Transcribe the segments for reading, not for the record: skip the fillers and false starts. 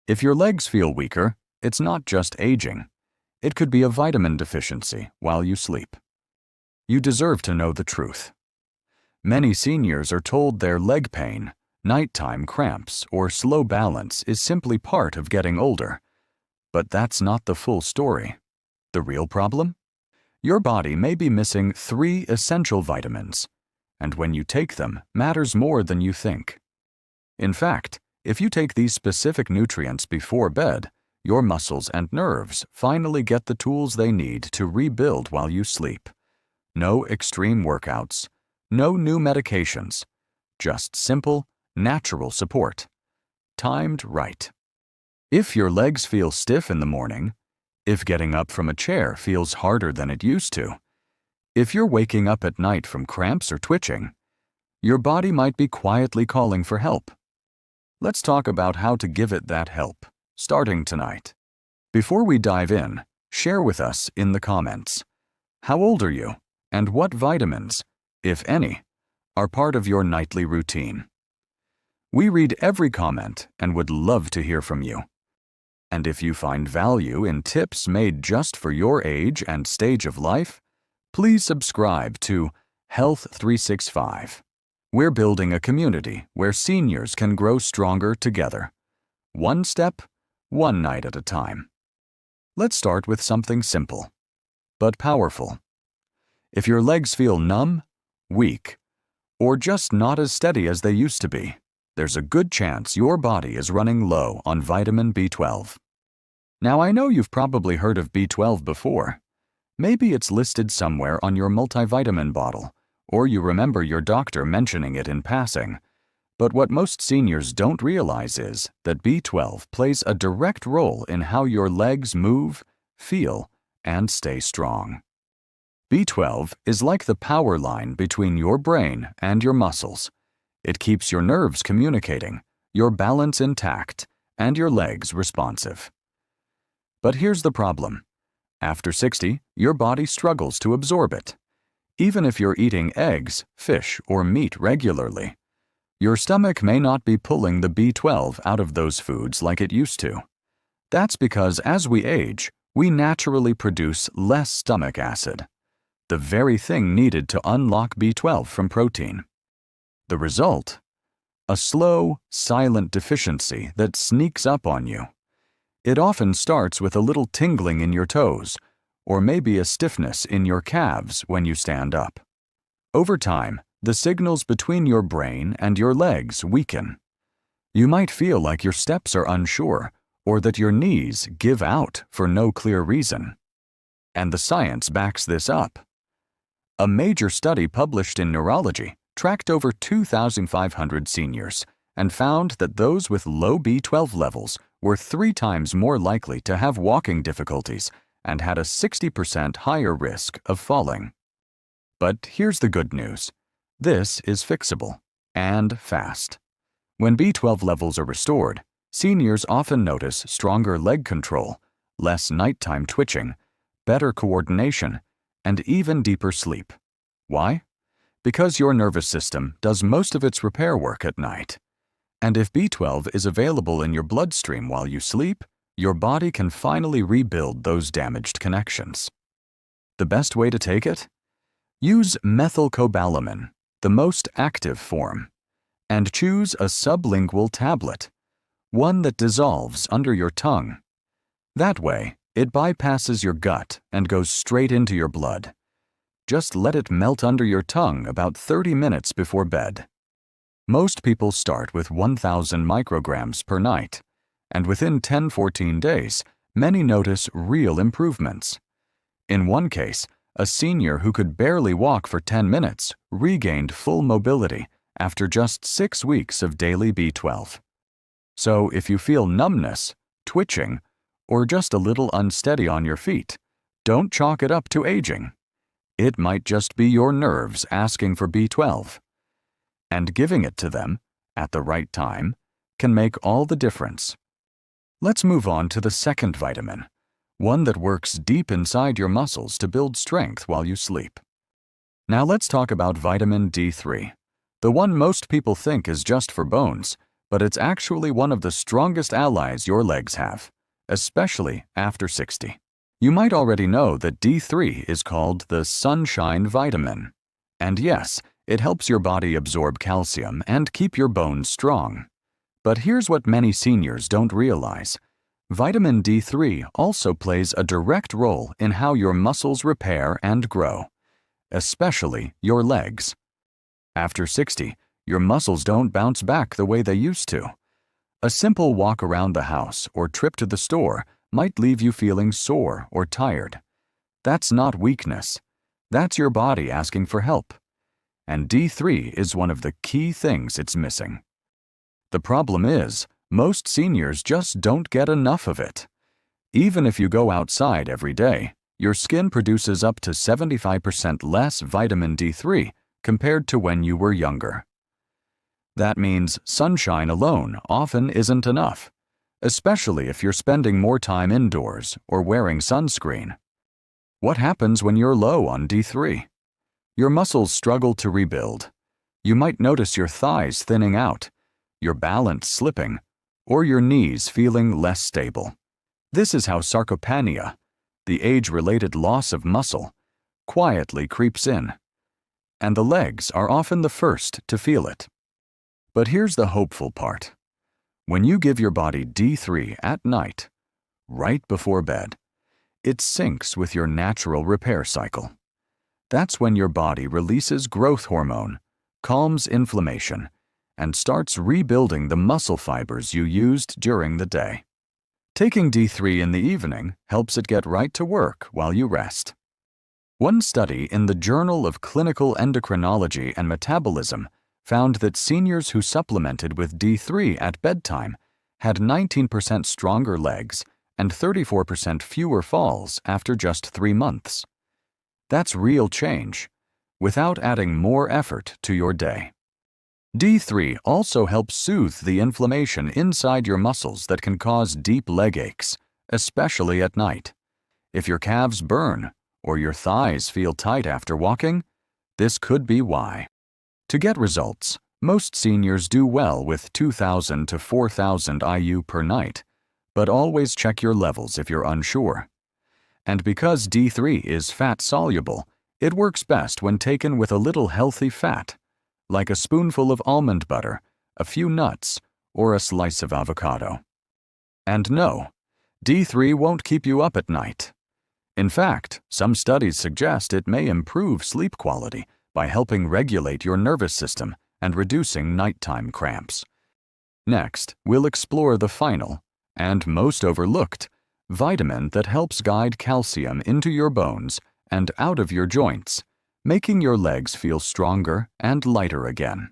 If your legs feel weaker, it's not just aging. It could be a vitamin deficiency while you sleep. You deserve to know the truth. Many seniors are told their leg pain, nighttime cramps, or slow balance is simply part of getting older. But that's not the full story. The real problem? Your body may be missing 3 essential vitamins, and when you take them, matters more than you think. In fact, if you take these specific nutrients before bed, your muscles and nerves finally get the tools they need to rebuild while you sleep. No extreme workouts, no new medications, just simple, natural support. Timed right. If your legs feel stiff in the morning, if getting up from a chair feels harder than it used to, if you're waking up at night from cramps or twitching, your body might be quietly calling for help. Let's talk about how to give it that help, starting tonight. Before we dive in, share with us in the comments. How old are you, and what vitamins, if any, are part of your nightly routine? We read every comment and would love to hear from you. And if you find value in tips made just for your age and stage of life, please subscribe to Health 365. We're building a community where seniors can grow stronger together. One step, one night at a time. Let's start with something simple, but powerful. If your legs feel numb, weak, or just not as steady as they used to be, there's a good chance your body is running low on vitamin B12. Now, I know you've probably heard of B12 before. Maybe it's listed somewhere on your multivitamin bottle, or you remember your doctor mentioning it in passing. But what most seniors don't realize is that B12 plays a direct role in how your legs move, feel, and stay strong. B12 is like the power line between your brain and your muscles. It keeps your nerves communicating, your balance intact, and your legs responsive. But here's the problem. After 60, your body struggles to absorb it. Even if you're eating eggs, fish, or meat regularly, your stomach may not be pulling the B12 out of those foods like it used to. That's because as we age, we naturally produce less stomach acid, the very thing needed to unlock B12 from protein. The result? A slow, silent deficiency that sneaks up on you. It often starts with a little tingling in your toes, or maybe a stiffness in your calves when you stand up. Over time, the signals between your brain and your legs weaken. You might feel like your steps are unsure, or that your knees give out for no clear reason. And the science backs this up. A major study published in Neurology tracked over 2,500 seniors and found that those with low B12 levels were 3 times more likely to have walking difficulties and had a 60% higher risk of falling. But here's the good news. This is fixable, and fast. When B12 levels are restored, seniors often notice stronger leg control, less nighttime twitching, better coordination, and even deeper sleep. Why? Because your nervous system does most of its repair work at night. And if B12 is available in your bloodstream while you sleep, your body can finally rebuild those damaged connections. The best way to take it? Use methylcobalamin, the most active form, and choose a sublingual tablet, one that dissolves under your tongue. That way, it bypasses your gut and goes straight into your blood. Just let it melt under your tongue about 30 minutes before bed. Most people start with 1,000 micrograms per night, and within 10-14 days, many notice real improvements. In one case, a senior who could barely walk for 10 minutes regained full mobility after just 6 weeks of daily B12. So if you feel numbness, twitching, or just a little unsteady on your feet, don't chalk it up to aging. It might just be your nerves asking for B12. And giving it to them, at the right time, can make all the difference. Let's move on to the second vitamin, one that works deep inside your muscles to build strength while you sleep. Now let's talk about vitamin D3, the one most people think is just for bones, but it's actually one of the strongest allies your legs have, especially after 60. You might already know that D3 is called the sunshine vitamin. And yes, it helps your body absorb calcium and keep your bones strong. But here's what many seniors don't realize. Vitamin D3 also plays a direct role in how your muscles repair and grow, especially your legs. After 60, your muscles don't bounce back the way they used to. A simple walk around the house or trip to the store might leave you feeling sore or tired. That's not weakness. That's your body asking for help. And D3 is one of the key things it's missing. The problem is, most seniors just don't get enough of it. Even if you go outside every day, your skin produces up to 75% less vitamin D3 compared to when you were younger. That means sunshine alone often isn't enough, especially if you're spending more time indoors or wearing sunscreen. What happens when you're low on D3? Your muscles struggle to rebuild. You might notice your thighs thinning out, your balance slipping, or your knees feeling less stable. This is how sarcopenia, the age-related loss of muscle, quietly creeps in. And the legs are often the first to feel it. But here's the hopeful part. When you give your body D3 at night, right before bed, it syncs with your natural repair cycle. That's when your body releases growth hormone, calms inflammation, and starts rebuilding the muscle fibers you used during the day. Taking D3 in the evening helps it get right to work while you rest. One study in the Journal of Clinical Endocrinology and Metabolism found that seniors who supplemented with D3 at bedtime had 19% stronger legs and 34% fewer falls after just 3 months. That's real change, without adding more effort to your day. D3 also helps soothe the inflammation inside your muscles that can cause deep leg aches, especially at night. If your calves burn or your thighs feel tight after walking, this could be why. To get results, most seniors do well with 2,000 to 4,000 IU per night, but always check your levels if you're unsure. And because D3 is fat-soluble, it works best when taken with a little healthy fat, like a spoonful of almond butter, a few nuts, or a slice of avocado. And no, D3 won't keep you up at night. In fact, some studies suggest it may improve sleep quality by helping regulate your nervous system and reducing nighttime cramps. Next, we'll explore the final, and most overlooked, vitamin that helps guide calcium into your bones and out of your joints, making your legs feel stronger and lighter again.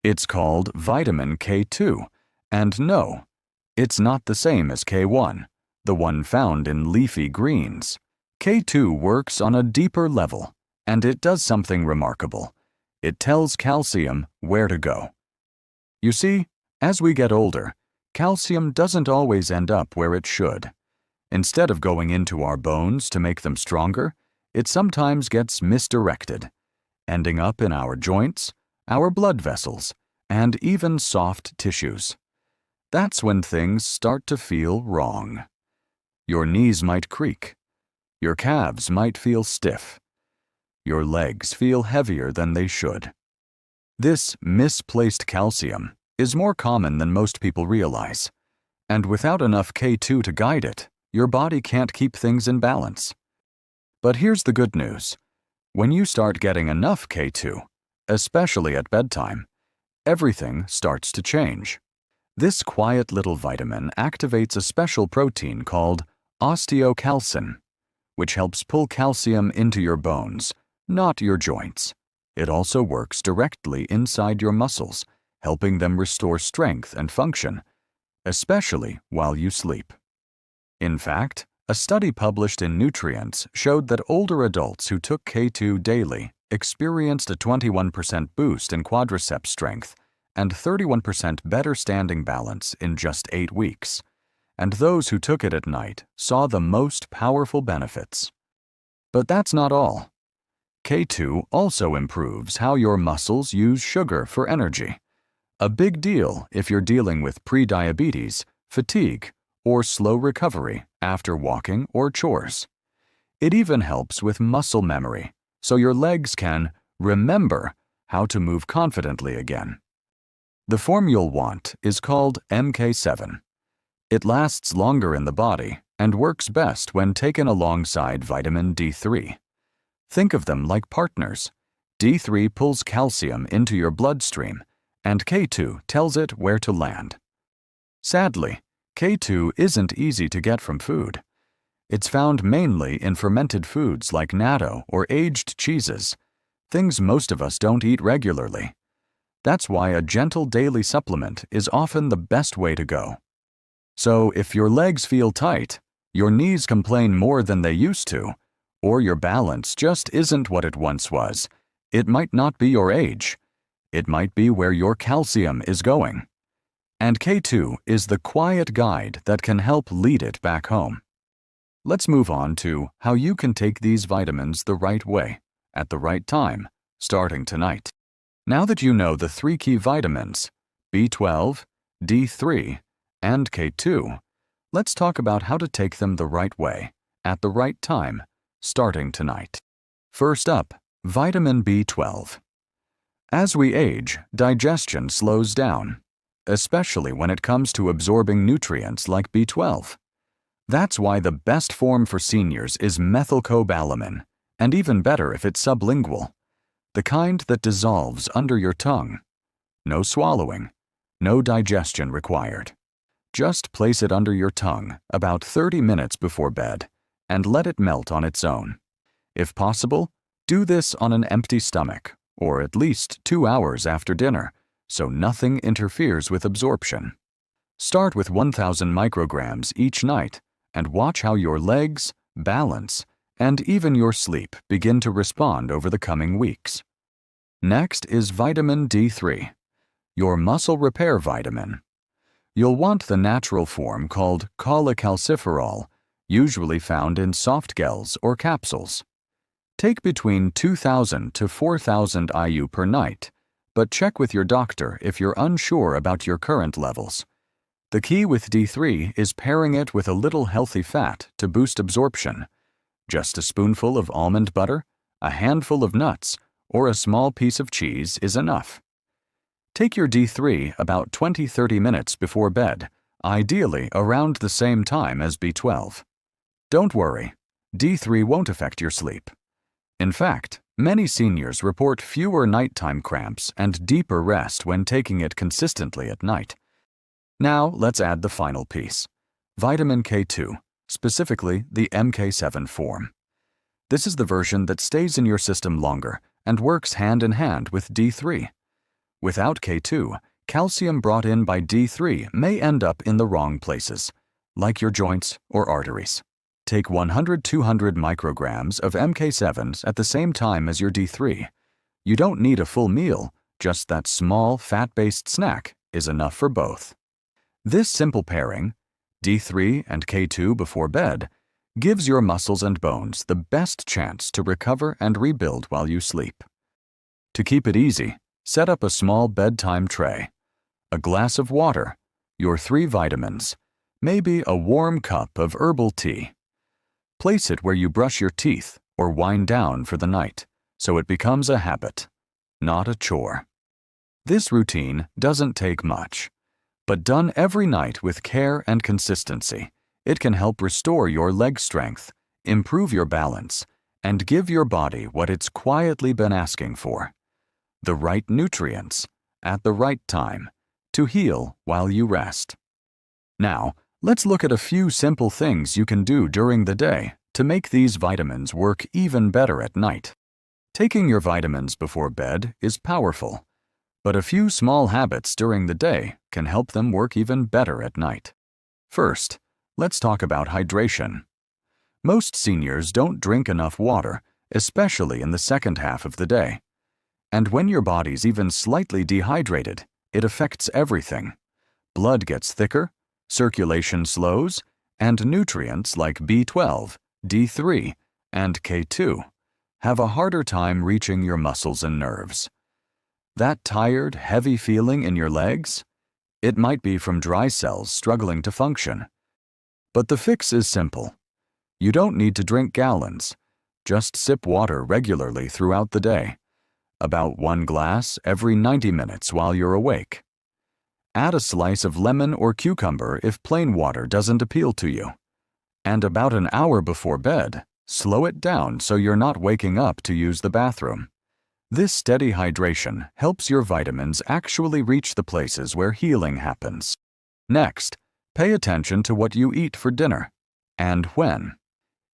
It's called vitamin K2, and no, it's not the same as K1, the one found in leafy greens. K2 works on a deeper level, and it does something remarkable. It tells calcium where to go. You see, as we get older, calcium doesn't always end up where it should. Instead of going into our bones to make them stronger, it sometimes gets misdirected, ending up in our joints, our blood vessels, and even soft tissues. That's when things start to feel wrong. Your knees might creak. Your calves might feel stiff. Your legs feel heavier than they should. This misplaced calcium is more common than most people realize, and without enough K2 to guide it, your body can't keep things in balance. But here's the good news. When you start getting enough K2, especially at bedtime, everything starts to change. This quiet little vitamin activates a special protein called osteocalcin, which helps pull calcium into your bones, not your joints. It also works directly inside your muscles, helping them restore strength and function, especially while you sleep. In fact, a study published in Nutrients showed that older adults who took K2 daily experienced a 21% boost in quadriceps strength and 31% better standing balance in just 8 weeks. And those who took it at night saw the most powerful benefits. But that's not all. K2 also improves how your muscles use sugar for energy. A big deal if you're dealing with prediabetes, fatigue, or slow recovery after walking or chores. It even helps with muscle memory, so your legs can remember how to move confidently again. The form you'll want is called MK7. It lasts longer in the body and works best when taken alongside vitamin D3. Think of them like partners. D3 pulls calcium into your bloodstream, and K2 tells it where to land. Sadly, K2 isn't easy to get from food. It's found mainly in fermented foods like natto or aged cheeses, things most of us don't eat regularly. That's why a gentle daily supplement is often the best way to go. So if your legs feel tight, your knees complain more than they used to, or your balance just isn't what it once was, it might not be your age. It might be where your calcium is going. And K2 is the quiet guide that can help lead it back home. Let's move on to how you can take these vitamins the right way, at the right time, starting tonight. Now that you know the 3 key vitamins, B12, D3, and K2, let's talk about how to take them the right way, at the right time, starting tonight. First up, vitamin B12. As we age, digestion slows down, especially when it comes to absorbing nutrients like B12. That's why the best form for seniors is methylcobalamin, and even better if it's sublingual, the kind that dissolves under your tongue. No swallowing, no digestion required. Just place it under your tongue about 30 minutes before bed and let it melt on its own. If possible, do this on an empty stomach, or at least 2 hours after dinner, so nothing interferes with absorption. Start with 1,000 micrograms each night and watch how your legs, balance, and even your sleep begin to respond over the coming weeks. Next is vitamin D3, your muscle repair vitamin. You'll want the natural form called cholecalciferol, usually found in soft gels or capsules. Take between 2,000 to 4,000 IU per night, but check with your doctor if you're unsure about your current levels. The key with D3 is pairing it with a little healthy fat to boost absorption. Just a spoonful of almond butter, a handful of nuts, or a small piece of cheese is enough. Take your D3 about 20-30 minutes before bed, ideally around the same time as B12. Don't worry, D3 won't affect your sleep. In fact, many seniors report fewer nighttime cramps and deeper rest when taking it consistently at night. Now let's add the final piece, vitamin K2, specifically the MK7 form. This is the version that stays in your system longer and works hand in hand with D3. Without K2, calcium brought in by D3 may end up in the wrong places, like your joints or arteries. Take 100-200 micrograms of MK7s at the same time as your D3. You don't need a full meal, just that small fat-based snack is enough for both. This simple pairing, D3 and K2 before bed, gives your muscles and bones the best chance to recover and rebuild while you sleep. To keep it easy, set up a small bedtime tray, a glass of water, your 3 vitamins, maybe a warm cup of herbal tea. Place it where you brush your teeth or wind down for the night, so it becomes a habit, not a chore. This routine doesn't take much, but done every night with care and consistency, it can help restore your leg strength, improve your balance, and give your body what it's quietly been asking for: the right nutrients, at the right time, to heal while you rest. Now, let's look at a few simple things you can do during the day to make these vitamins work even better at night. Taking your vitamins before bed is powerful, but a few small habits during the day can help them work even better at night. First, let's talk about hydration. Most seniors don't drink enough water, especially in the second half of the day. And when your body's even slightly dehydrated, it affects everything. Blood gets thicker, circulation slows, and nutrients like B12, D3, and K2 have a harder time reaching your muscles and nerves. That tired, heavy feeling in your legs? It might be from dry cells struggling to function. But the fix is simple. You don't need to drink gallons. Just sip water regularly throughout the day. About 1 glass every 90 minutes while you're awake. Add a slice of lemon or cucumber if plain water doesn't appeal to you. And about an hour before bed, slow it down so you're not waking up to use the bathroom. This steady hydration helps your vitamins actually reach the places where healing happens. Next, pay attention to what you eat for dinner and when.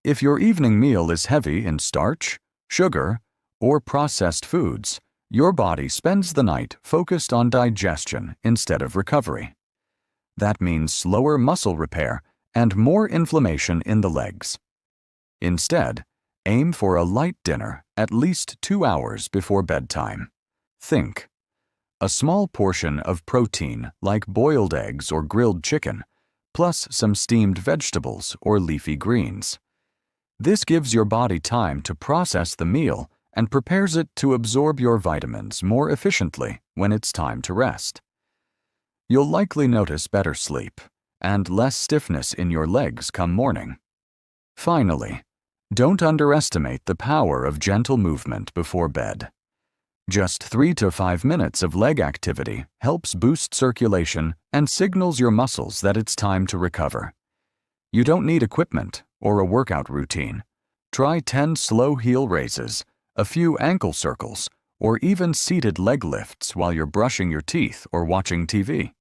If your evening meal is heavy in starch, sugar, or processed foods, your body spends the night focused on digestion instead of recovery. That means slower muscle repair and more inflammation in the legs. Instead, aim for a light dinner at least 2 hours before bedtime. Think: a small portion of protein like boiled eggs or grilled chicken, plus some steamed vegetables or leafy greens. This gives your body time to process the meal and prepares it to absorb your vitamins more efficiently when it's time to rest. You'll likely notice better sleep and less stiffness in your legs come morning. Finally, don't underestimate the power of gentle movement before bed. Just 3 to 5 minutes of leg activity helps boost circulation and signals your muscles that it's time to recover. You don't need equipment or a workout routine. Try 10 slow heel raises, a few ankle circles, or even seated leg lifts while you're brushing your teeth or watching TV.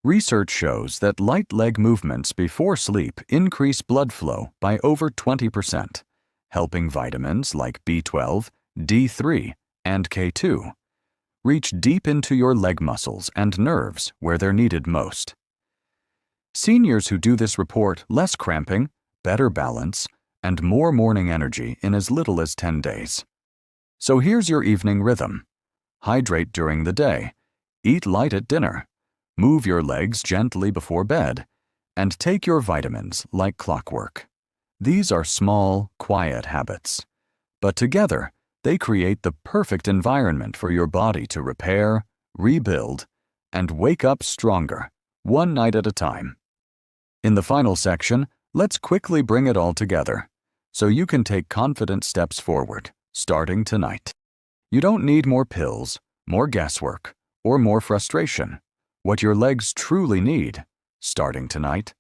Research shows that light leg movements before sleep increase blood flow by over 20%, helping vitamins like B12, D3, and K2 reach deep into your leg muscles and nerves where they're needed most. Seniors who do this report less cramping, better balance, and more morning energy in as little as 10 days. So here's your evening rhythm. Hydrate during the day, eat light at dinner, move your legs gently before bed, and take your vitamins like clockwork. These are small, quiet habits, but together they create the perfect environment for your body to repair, rebuild, and wake up stronger, one night at a time. In the final section, let's quickly bring it all together so you can take confident steps forward, starting tonight. You don't need more pills, more guesswork, or more frustration. What your legs truly need, starting tonight,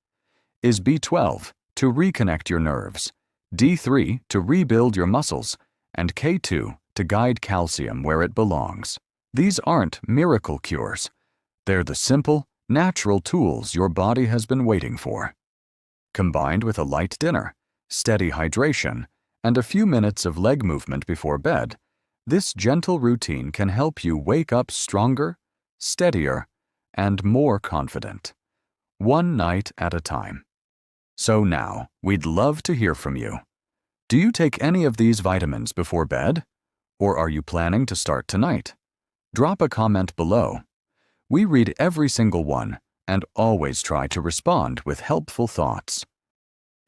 is B12 to reconnect your nerves, D3 to rebuild your muscles, and K2 to guide calcium where it belongs. These aren't miracle cures. They're the simple, natural tools your body has been waiting for. Combined with a light dinner, steady hydration, and a few minutes of leg movement before bed, this gentle routine can help you wake up stronger, steadier, and more confident, one night at a time. So now, we'd love to hear from you. Do you take any of these vitamins before bed? Or are you planning to start tonight? Drop a comment below. We read every single one and always try to respond with helpful thoughts.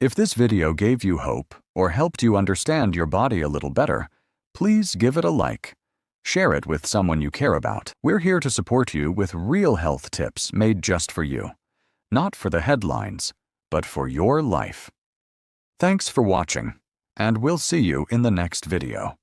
If this video gave you hope or helped you understand your body a little better, please give it a like. Share it with someone you care about. We're here to support you with real health tips made just for you. Not for the headlines, but for your life. Thanks for watching, and we'll see you in the next video.